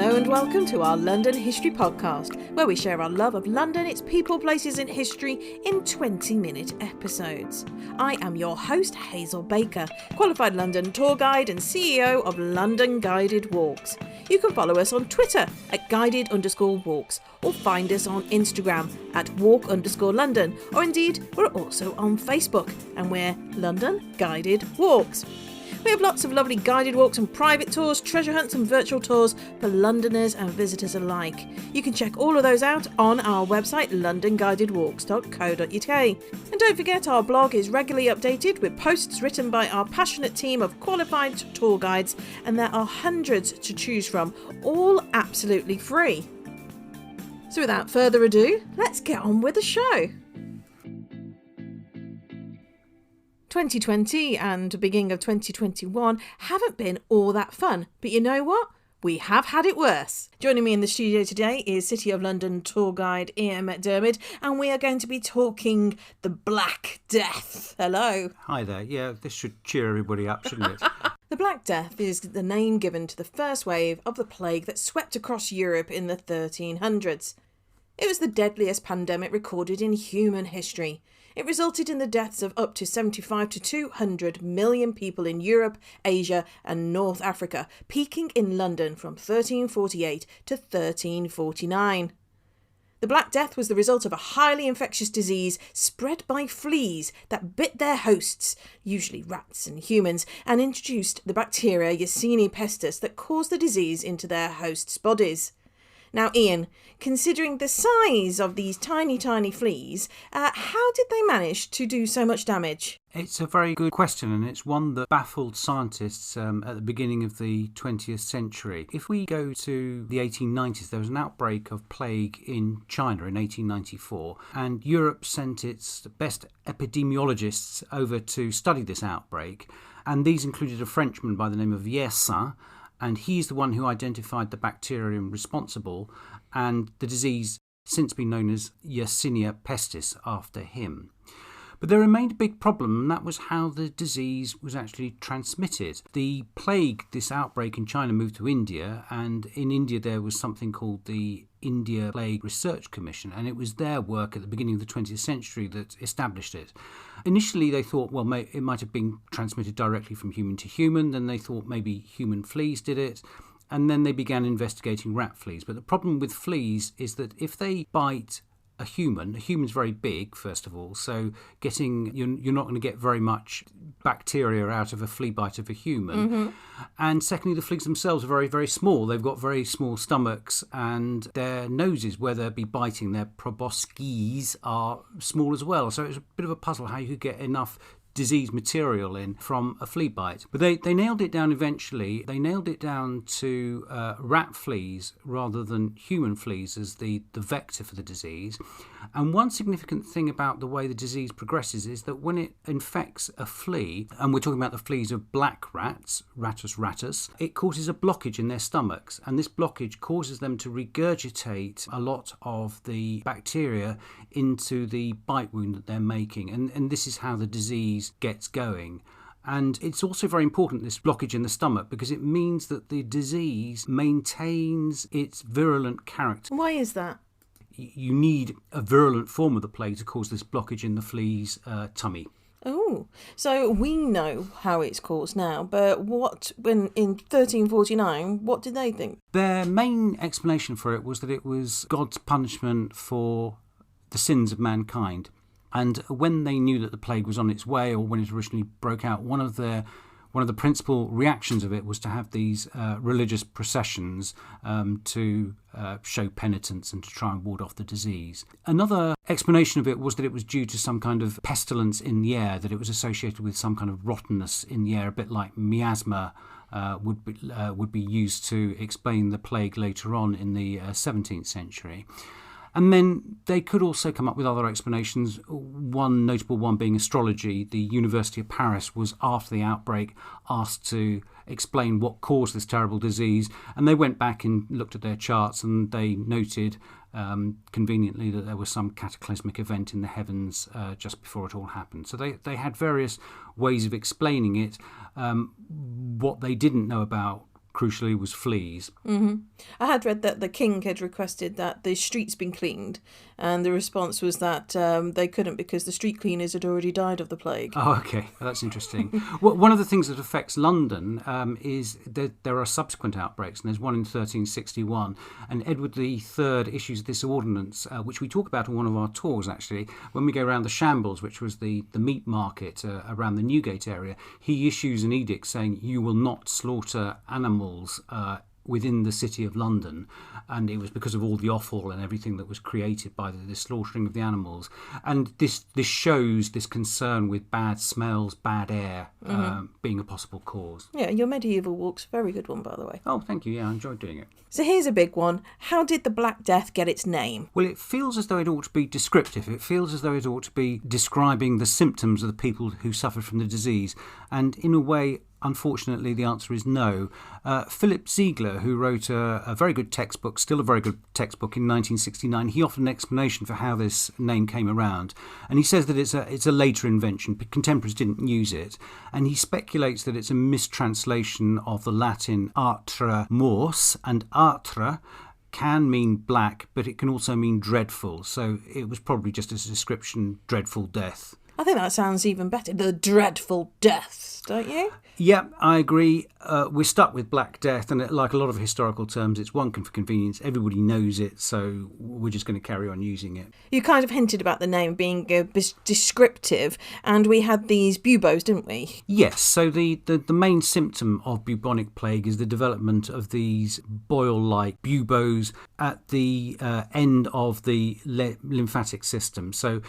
Hello and welcome to our London History Podcast, where we share our love of London, its people, places and history in 20-minute episodes. I am your host, Hazel Baker, qualified London tour guide and CEO of London Guided Walks. You can follow us on Twitter at guided_walks or find us on Instagram at walk_London, or indeed we're also on Facebook and we're London Guided Walks. We have lots of lovely guided walks and private tours, treasure hunts and virtual tours for Londoners and visitors alike. You can check all of those out on our website londonguidedwalks.co.uk. And don't forget, our blog is regularly updated with posts written by our passionate team of qualified tour guides, and there are hundreds to choose from, all absolutely free. So without further ado, let's get on with the show. 2020 and the beginning of 2021 haven't been all that fun, but you know what? We have had it worse. Joining me in the studio today is City of London tour guide Ian McDiarmid, and we are going to be talking the Black Death. Hello. Hi there. Yeah, this should cheer everybody up, shouldn't it? The Black Death is the name given to the first wave of the plague that swept across Europe in the 1300s. It was the deadliest pandemic recorded in human history. It resulted in the deaths of up to 75 to 200 million people in Europe, Asia and North Africa, peaking in London from 1348 to 1349. The Black Death was the result of a highly infectious disease spread by fleas that bit their hosts, usually rats and humans, and introduced the bacteria Yersinia pestis that caused the disease into their hosts' bodies. Now, Ian, considering the size of these tiny fleas, how did they manage to do so much damage? It's a very good question, and it's one that baffled scientists at the beginning of the 20th century. If we go to the 1890s, there was an outbreak of plague in China in 1894, and Europe sent its best epidemiologists over to study this outbreak, and these included a Frenchman by the name of Yersinia, and he's the one who identified the bacterium responsible, and the disease since been known as Yersinia pestis after him. But there remained a big problem, and that was how the disease was actually transmitted. The plague, this outbreak in China, moved to India, and in India there was something called the India Plague Research Commission, and it was their work at the beginning of the 20th century that established it. Initially they thought, well, it might have been transmitted directly from human to human, then they thought maybe human fleas did it, and then they began investigating rat fleas. But the problem with fleas is that if they bite a human's very big, first of all, so you're not going to get very much bacteria out of a flea bite of a human. Mm-hmm. And secondly, the fleas themselves are very, very small. They've got very small stomachs, and their noses, where they'll be biting, their proboscis, are small as well. So it's a bit of a puzzle how you could get enough disease material in from a flea bite. But they nailed it down eventually. They nailed it down to rat fleas rather than human fleas as the vector for the disease. And one significant thing about the way the disease progresses is that when it infects a flea, and we're talking about the fleas of black rats, Rattus rattus, it causes a blockage in their stomachs, and this blockage causes them to regurgitate a lot of the bacteria into the bite wound that they're making, and this is how the disease gets going. And it's also very important, this blockage in the stomach, because it means that the disease maintains its virulent character. Why is that? You need a virulent form of the plague to cause this blockage in the flea's tummy. Oh, so we know how it's caused now, but when in 1349, what did they think? Their main explanation for it was that it was God's punishment for the sins of mankind. And when they knew that the plague was on its way, or when it originally broke out, one of the principal reactions of it was to have these religious processions to show penitence and to try and ward off the disease. Another explanation of it was that it was due to some kind of pestilence in the air, that it was associated with some kind of rottenness in the air, a bit like miasma would be used to explain the plague later on in the 17th century. And then they could also come up with other explanations, one notable one being astrology. The University of Paris was, after the outbreak, asked to explain what caused this terrible disease, and they went back and looked at their charts, and they noted conveniently that there was some cataclysmic event in the heavens just before it all happened. So they had various ways of explaining it. What they didn't know about crucially, was fleas. I had read that the king had requested that the streets been cleaned, and the response was that they couldn't because the street cleaners had already died of the plague. Oh, okay. That's interesting. Well, one of the things that affects London is that there are subsequent outbreaks, and there's one in 1361, and Edward III issues this ordinance, which we talk about on one of our tours, actually, when we go around the Shambles, which was the meat market around the Newgate area. He issues an edict saying you will not slaughter animals within the city of London, and it was because of all the offal and everything that was created by the slaughtering of the animals. And this shows this concern with bad smells, bad air being a possible cause. Yeah, your medieval walk's a very good one, by the way. Oh, thank you. Yeah, I enjoyed doing it. So here's a big one. How did the Black Death get its name? Well, it feels as though it ought to be descriptive. It feels as though it ought to be describing the symptoms of the people who suffered from the disease. And in a way, unfortunately, the answer is no. Philip Ziegler, who wrote a very good textbook, still a very good textbook in 1969, he offered an explanation for how this name came around. And he says that it's a later invention. Contemporaries didn't use it. And he speculates that it's a mistranslation of the Latin atra mors, and atra can mean black, but it can also mean dreadful. So it was probably just as a description, dreadful death. I think that sounds even better. The dreadful deaths, don't you? Yeah, I agree. We're stuck with Black Death, and like a lot of historical terms, it's one for convenience. Everybody knows it, so we're just going to carry on using it. You kind of hinted about the name being descriptive, and we had these buboes, didn't we? Yes, so the main symptom of bubonic plague is the development of these boil-like buboes at the end of the lymphatic system. So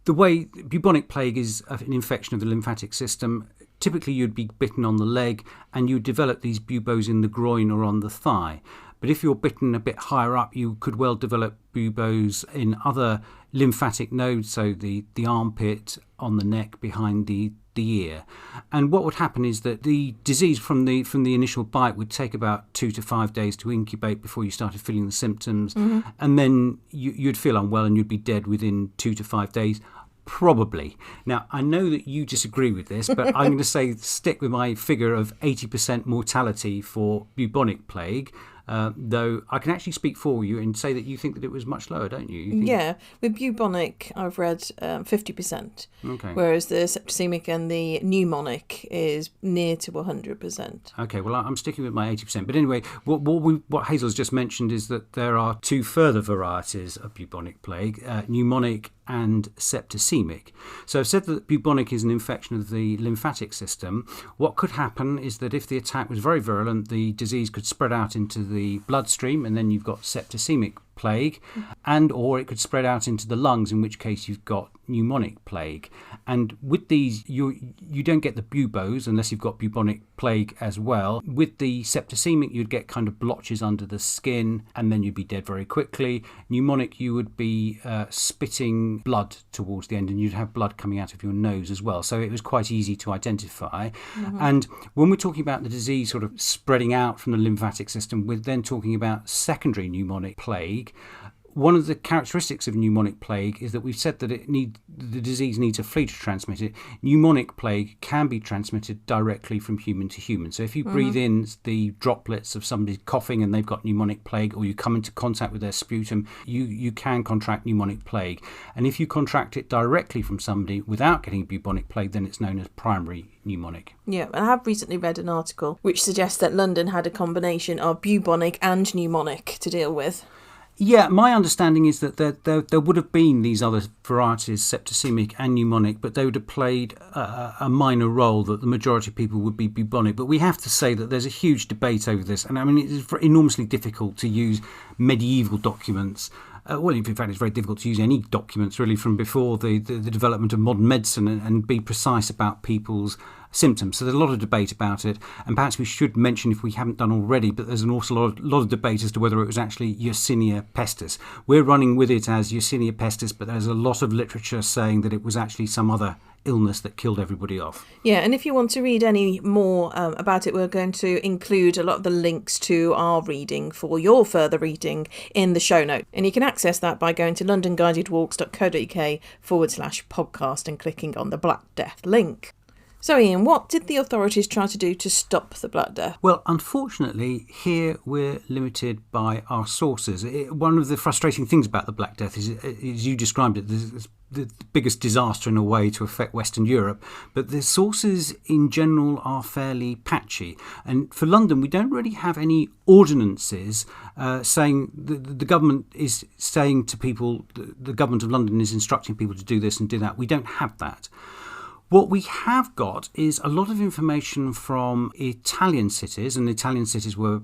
the way bubonic plague is an infection of the lymphatic system, typically you'd be bitten on the leg and you'd develop these buboes in the groin or on the thigh. But if you're bitten a bit higher up, you could well develop buboes in other lymphatic nodes, so the armpit, on the neck, behind the ear. And what would happen is that the disease from the initial bite would take about 2 to 5 days to incubate before you started feeling the symptoms. And then you'd feel unwell and you'd be dead within 2 to 5 days. Probably. Now, I know that you disagree with this, but I'm going to say stick with my figure of 80% mortality for bubonic plague, though I can actually speak for you and say that you think that it was much lower, don't you? Yeah, with bubonic, I've read 50%, okay. Whereas the septicaemic and the pneumonic is near to 100%. Okay, well, I'm sticking with my 80%. But anyway, what Hazel's just mentioned is that there are two further varieties of bubonic plague, pneumonic and septicaemic. So I've said that bubonic is an infection of the lymphatic system. What could happen is that if the attack was very virulent, the disease could spread out into the bloodstream, and then you've got septicaemic plague, and or it could spread out into the lungs, in which case you've got pneumonic plague. And with these, you don't get the buboes unless you've got bubonic plague as well. With the septicaemic, you'd get kind of blotches under the skin, and then you'd be dead very quickly. Pneumonic, you would be spitting blood towards the end, and you'd have blood coming out of your nose as well. So it was quite easy to identify. And when we're talking about the disease sort of spreading out from the lymphatic system, we're then talking about secondary pneumonic plague. One of the characteristics of pneumonic plague is that we've said that the disease needs a flea to transmit it. Pneumonic plague can be transmitted directly from human to human. So if you breathe in the droplets of somebody coughing and they've got pneumonic plague, or you come into contact with their sputum, you can contract pneumonic plague. And if you contract it directly from somebody without getting bubonic plague, then it's known as primary pneumonic. Yeah, I have recently read an article which suggests that London had a combination of bubonic and pneumonic to deal with. Yeah, my understanding is that there would have been these other varieties, septicaemic and pneumonic, but they would have played a minor role, that the majority of people would be bubonic. But we have to say that there's a huge debate over this. And I mean, it's enormously difficult to use medieval documents. Well, in fact, it's very difficult to use any documents really from before the development of modern medicine and be precise about people's symptoms. So there's a lot of debate about it, and perhaps we should mention, if we haven't done already, but there's an awful lot of debate as to whether it was actually Yersinia pestis. We're running with it as Yersinia pestis, but there's a lot of literature saying that it was actually some other illness that killed everybody off. Yeah, and if you want to read any more about it, we're going to include a lot of the links to our reading for your further reading in the show note. And you can access that by going to londonguidedwalks.co.uk/podcast and clicking on the Black Death link. So Ian, what did the authorities try to do to stop the Black Death? Well, unfortunately, here we're limited by our sources. One of the frustrating things about the Black Death is, as you described it, the biggest disaster in a way to affect Western Europe, but the sources in general are fairly patchy. And for London, we don't really have any ordinances saying the government is saying to people, the government of London is instructing people to do this and do that. We don't have that. What we have got is a lot of information from Italian cities, and Italian cities were,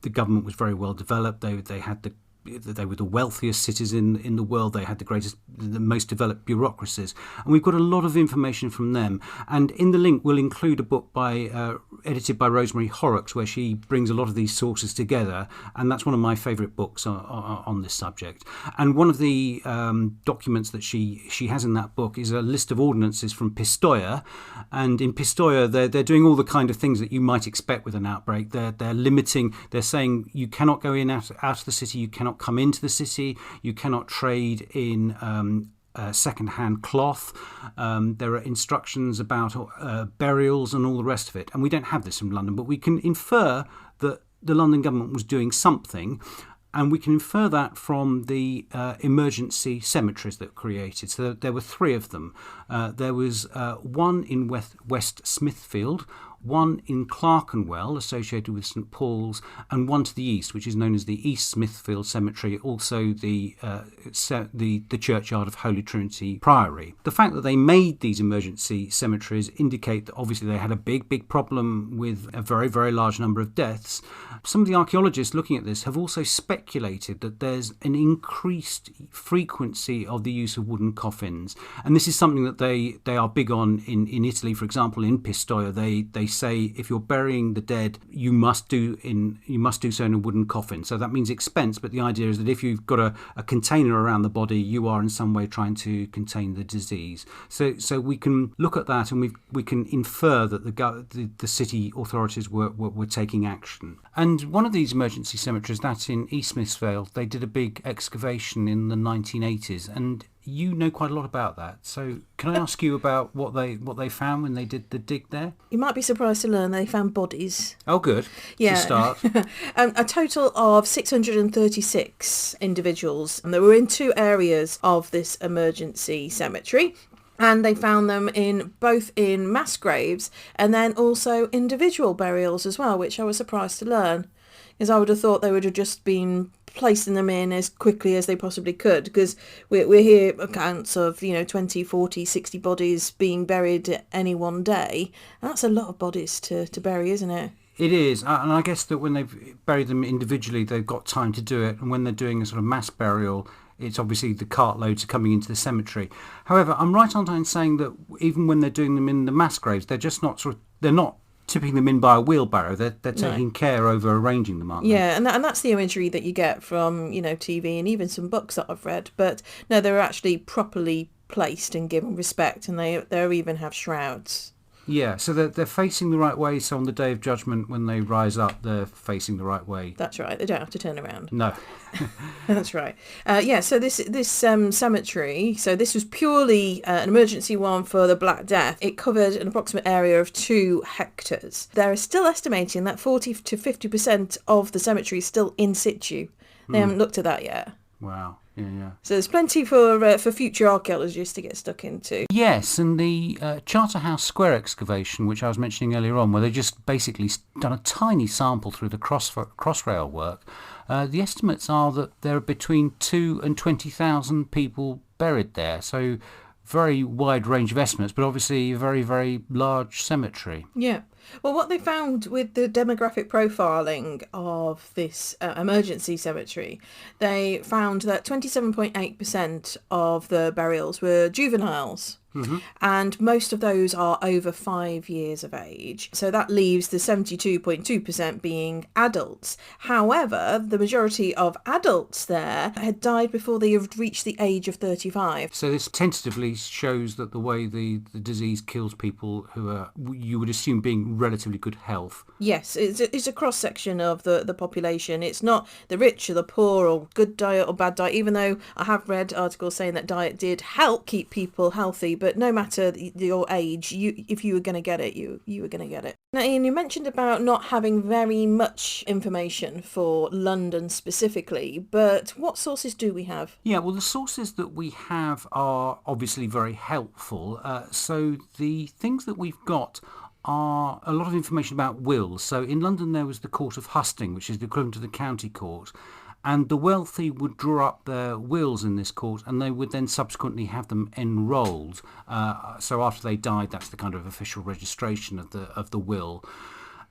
the government was very well developed. They were the wealthiest cities in the world. They had the most developed bureaucracies, and we've got a lot of information from them. And in the link, we'll include a book edited by Rosemary Horrocks, where she brings a lot of these sources together, and that's one of my favourite books on this subject. And one of the documents that she has in that book is a list of ordinances from Pistoia, and in Pistoia they're doing all the kind of things that you might expect with an outbreak. They're limiting. They're saying you cannot go in out of the city. You cannot come into the city. You cannot trade in second-hand cloth. There are instructions about burials and all the rest of it. And we don't have this in London, but we can infer that the London government was doing something. And we can infer that from the emergency cemeteries that were created. So there were 3 of them. There was one in West Smithfield, one in Clerkenwell, associated with St Paul's, and one to the east, which is known as the East Smithfield Cemetery, also the churchyard of Holy Trinity Priory. The fact that they made these emergency cemeteries indicate that obviously they had a big problem with a very, very large number of deaths. Some of the archaeologists looking at this have also speculated that there's an increased frequency of the use of wooden coffins, and this is something that they are big on in Italy. For example, in Pistoia, they say if you're burying the dead, you must do so in a wooden coffin. So that means expense, but the idea is that if you've got a container around the body, you are in some way trying to contain the disease. So we can look at that, and we can infer that the city authorities were taking action. And one of these emergency cemeteries, that in East Smithfield, they did a big excavation in the 1980s, and you know quite a lot about that. So can I ask you about what they found when they did the dig there? You might be surprised to learn they found bodies. Oh, good. Yeah. To start. A total of 636 individuals. And they were in 2 areas of this emergency cemetery. And they found them both in mass graves and then also individual burials as well, which I was surprised to learn, because I would have thought they would have just been placing them in as quickly as they possibly could, because we hear accounts of 20, 40, 60 bodies being buried any one day. And that's a lot of bodies to bury, isn't it? It is, and I guess that when they've buried them individually, they've got time to do it, and when they're doing a sort of mass burial, it's obviously the cartloads are coming into the cemetery. However, I'm right on in saying that even when they're doing them in the mass graves, they're just not they're not tipping them in by a wheelbarrow. They're taking care over arranging them, aren't they? Yeah, and that's the imagery that you get from TV and even some books that I've read. But no, they're actually properly placed and given respect, and they even have shrouds. Yeah, so they're facing the right way, so on the Day of Judgment, when they rise up, they're facing the right way. That's right, they don't have to turn around. No. That's right. So this cemetery, so this was purely an emergency one for the Black Death. It covered an approximate area of 2 hectares. They're still estimating that 40 to 50% of the cemetery is still in situ. They haven't looked at that yet. Wow. Yeah. So there's plenty for future archaeologists to get stuck into. Yes, and the Charterhouse Square excavation, which I was mentioning earlier on, where they just basically done a tiny sample through the crossrail work, the estimates are that there are between 2,000 and 20,000 people buried there. So very wide range of estimates, but obviously a very, very large cemetery. Yeah. Well, what they found with the demographic profiling of this emergency cemetery, they found that 27.8% of the burials were juveniles. Mm-hmm. And most of those are over 5 years of age. So that leaves the 72.2% being adults. However, the majority of adults there had died before they had reached the age of 35. So this tentatively shows that the way the disease kills people who are, you would assume, being relatively good health. Yes, it's a cross-section of the population. It's not the rich or the poor or good diet or bad diet, even though I have read articles saying that diet did help keep people healthy. but no matter your age, if you were going to get it, you were going to get it. Now, Ian, you mentioned about not having very much information for London specifically, but what sources do we have? Yeah, well, the sources that we have are obviously very helpful. So the things that we've got are a lot of information about wills. So in London there was the Court of Husting, which is the equivalent to the county court, and the wealthy would draw up their wills in this court, and they would then subsequently have them enrolled. So after they died, that's the kind of official registration of the will.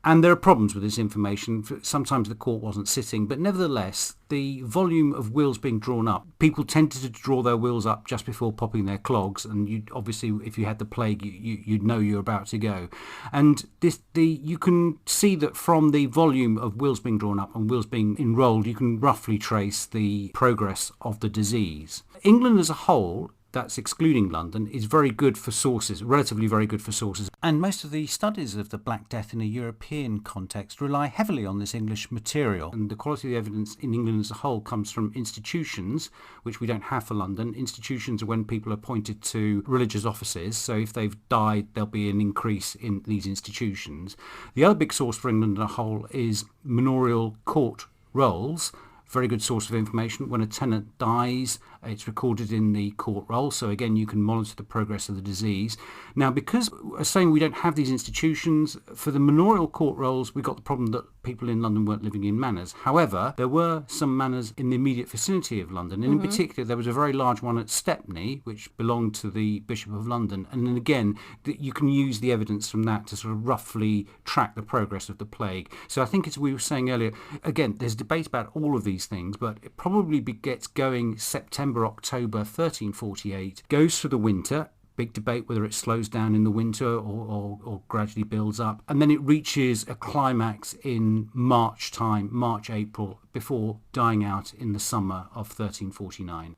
And there are problems with this information. Sometimes the court wasn't sitting, but nevertheless, the volume of wills being drawn up, people tended to draw their wills up just before popping their clogs, and you obviously, if you had the plague, you'd know you're about to go. And you can see that from the volume of wills being drawn up and wills being enrolled, you can roughly trace the progress of the disease. England as a whole, that's excluding London, is very good for sources, relatively very good for sources. And most of the studies of the Black Death in a European context rely heavily on this English material. And the quality of the evidence in England as a whole comes from institutions, which we don't have for London. Institutions are when people are appointed to religious offices. So if they've died, there'll be an increase in these institutions. The other big source for England as a whole is manorial court rolls. Very good source of information. When a tenant dies, it's recorded in the court roll, so again you can monitor the progress of the disease. Now, because saying we don't have these institutions, for the manorial court rolls we've got the problem that people in London weren't living in manors. However, there were some manors in the immediate vicinity of London, and in particular there was a very large one at Stepney, which belonged to the Bishop of London, and then again you can use the evidence from that to sort of roughly track the progress of the plague. So I think, as we were saying earlier, again there's debate about all of these things, but it probably gets going September, October 1348, goes through the winter. Big debate whether it slows down in the winter or gradually builds up, and then it reaches a climax in March time, March, April, before dying out in the summer of 1349.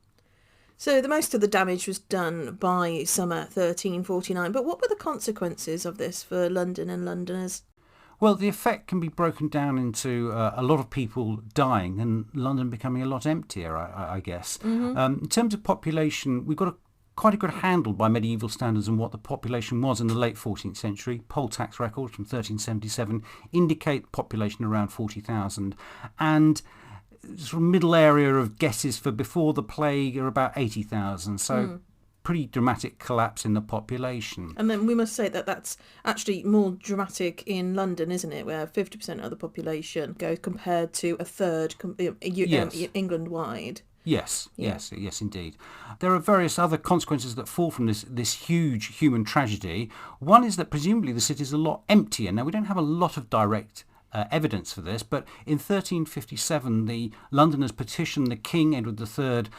So the most of the damage was done by summer 1349, but what were the consequences of this for London and Londoners? Well, the effect can be broken down into a lot of people dying and London becoming a lot emptier, I guess. In terms of population, we've got quite a good handle by medieval standards on what the population was in the late 14th century. Poll tax records from 1377 indicate population around 40,000, and sort of middle area of guesses for before the plague are about 80,000. So pretty dramatic collapse in the population. And then we must say that that's actually more dramatic in London, isn't it, where 50% of the population goes compared to a third England-wide. Yes, indeed. There are various other consequences that fall from this huge human tragedy. One is that presumably the city is a lot emptier. Now, we don't have a lot of direct evidence for this, but in 1357 the Londoners petitioned the King, Edward III,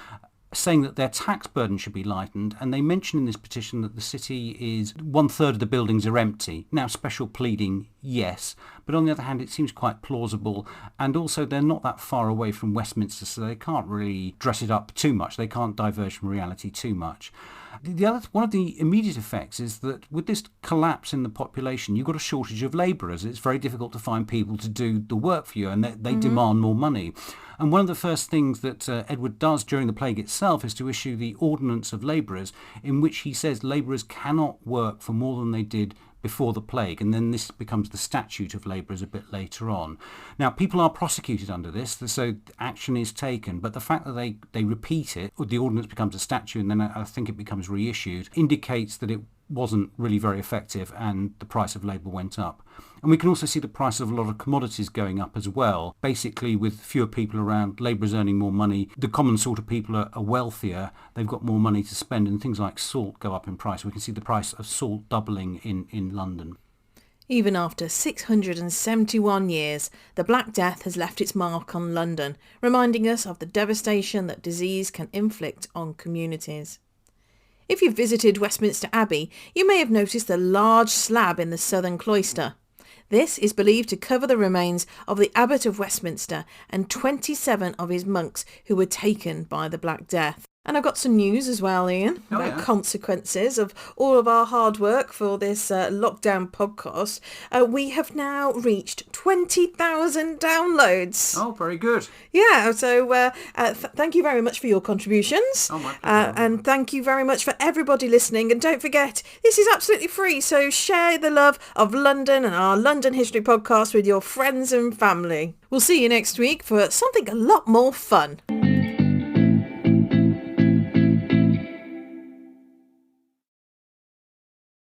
saying that their tax burden should be lightened, and they mention in this petition that the city is 1/3 of the buildings are empty. Now, special pleading, yes, but on the other hand it seems quite plausible, and also they're not that far away from Westminster, so they can't really dress it up too much, they can't diverge from reality too much. One of the immediate effects is that with this collapse in the population, you've got a shortage of labourers. It's very difficult to find people to do the work for you, and they demand more money. And one of the first things that Edward does during the plague itself is to issue the Ordinance of Labourers, in which he says labourers cannot work for more than they did before the plague, and then this becomes the Statute of Labourers a bit later on. Now, people are prosecuted under this, so action is taken, but the fact that they repeat it, or the ordinance becomes a statute and then I think it becomes reissued, indicates that it wasn't really very effective and the price of labour went up. And we can also see the price of a lot of commodities going up as well. Basically, with fewer people around, labourers earning more money, the common sort of people are wealthier, they've got more money to spend, and things like salt go up in price. We can see the price of salt doubling in London. Even after 671 years, the Black Death has left its mark on London, reminding us of the devastation that disease can inflict on communities. If you've visited Westminster Abbey, you may have noticed a large slab in the southern cloister. This is believed to cover the remains of the Abbot of Westminster and 27 of his monks who were taken by the Black Death. And I've got some news as well, Ian, about consequences of all of our hard work for this lockdown podcast. We have now reached 20,000 downloads. Oh, very good. Yeah, so thank you very much for your contributions. Oh, my pleasure. And thank you very much for everybody listening. And don't forget, this is absolutely free, so share the love of London and our London History podcast with your friends and family. We'll see you next week for something a lot more fun.